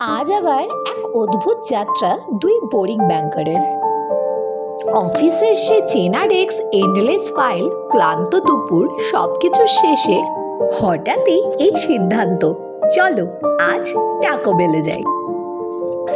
আজ আবার এক অদ্ভুত যাত্রা দুই বোরিং ব্যাংকারের। অফিসের সে চেনা ডেস্ক, এন্ডলেস ফাইল, ক্লান্ত দুপুর সবকিছু শেষে হঠাৎই এই সিদ্ধান্ত, চলো আজ টাকো বেলে যাই।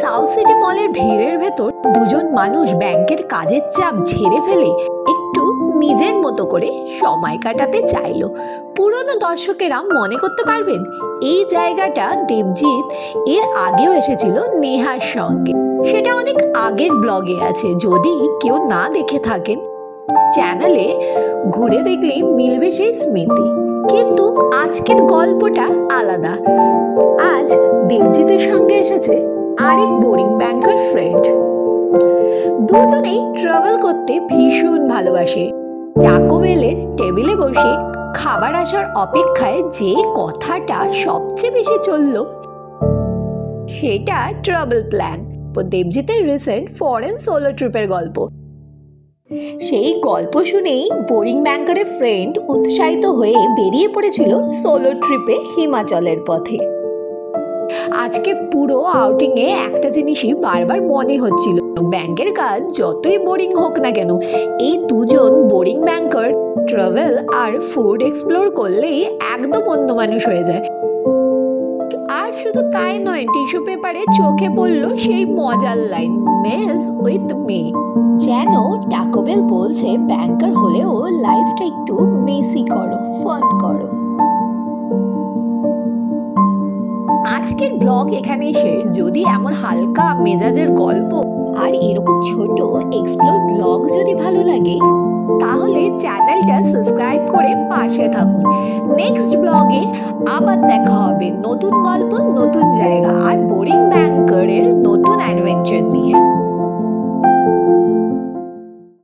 সাউথ সিটি মলের ভিড়ের ভেতর দুজন মানুষ ব্যাংকের কাজের চাপ ঝেড়ে ফেলে একটু নিজের মতো করে সময় কাটাতে চাইলো। পুরনো দর্শকেরা মনে করতে পারবেন এই জায়গাটা দেবজিৎ এর আগেও এসেছিল নেহার সঙ্গে। সেটা অনেক আগের ব্লগে আছে, যদি কেউ না দেখে থাকেন চ্যানেলে ঘুরে দেখলেই মিলবে সেই স্মৃতি। কিন্তু আজকের গল্পটা আলাদা। আজ দেবজিতের সঙ্গে এসেছে আরেক বোরিং ব্যাংকার ফ্রেন্ড। দুজনেই ট্রাভেল করতে ভীষণ ভালোবাসে। টাকো বেলের টেবিলে বসে খাবার আসার অপেক্ষায় যে কথাটা সবচেয়ে বেশি চলল সেটা ট্রাভেল প্ল্যান ও দেবজিতের রিসেন্ট ফরেন সোলো ট্রিপের গল্প। সেই গল্প শুনেই বোরিং ব্যাংকারের ফ্রেন্ড উৎসাহিত হয়ে বেরিয়ে পড়েছিল সোলো ট্রিপে হিমাচলের পথে। আজকে পুরো আউটিংয়ে একটা জিনিসই বারবার মনে হচ্ছিল, ব্যাংকের কাজ যতই বোরিং হোক না কেন, এই দুজন বোরিং ব্যাংকার ট্রাভেল আর ফুড এক্সপ্লোর করলেই একদম অন্য মানুষ হয়ে যায়। আর শুধু তাই নয়, টিস্যু পেপারে চোখে পড়লো সেই মজার লাইন, মেস উইথ মি। যেন টাকো বেল বলছে ব্যাংকার হলেও লাইফটা একটু মেসি করো, ফান করো। আজকের ব্লগ এখানেই শেষ। যদি এমন হালকা মেজাজের গল্প আর এরকম ছোট এক্সপ্লোর ব্লগ যদি ভালো লাগে তাহলে চ্যানেলটা সাবস্ক্রাইব করে পাশে থাকুন। নেক্সট ব্লগে আবার দেখা হবে, নতুন গল্প, নতুন জায়গা আর বোরিং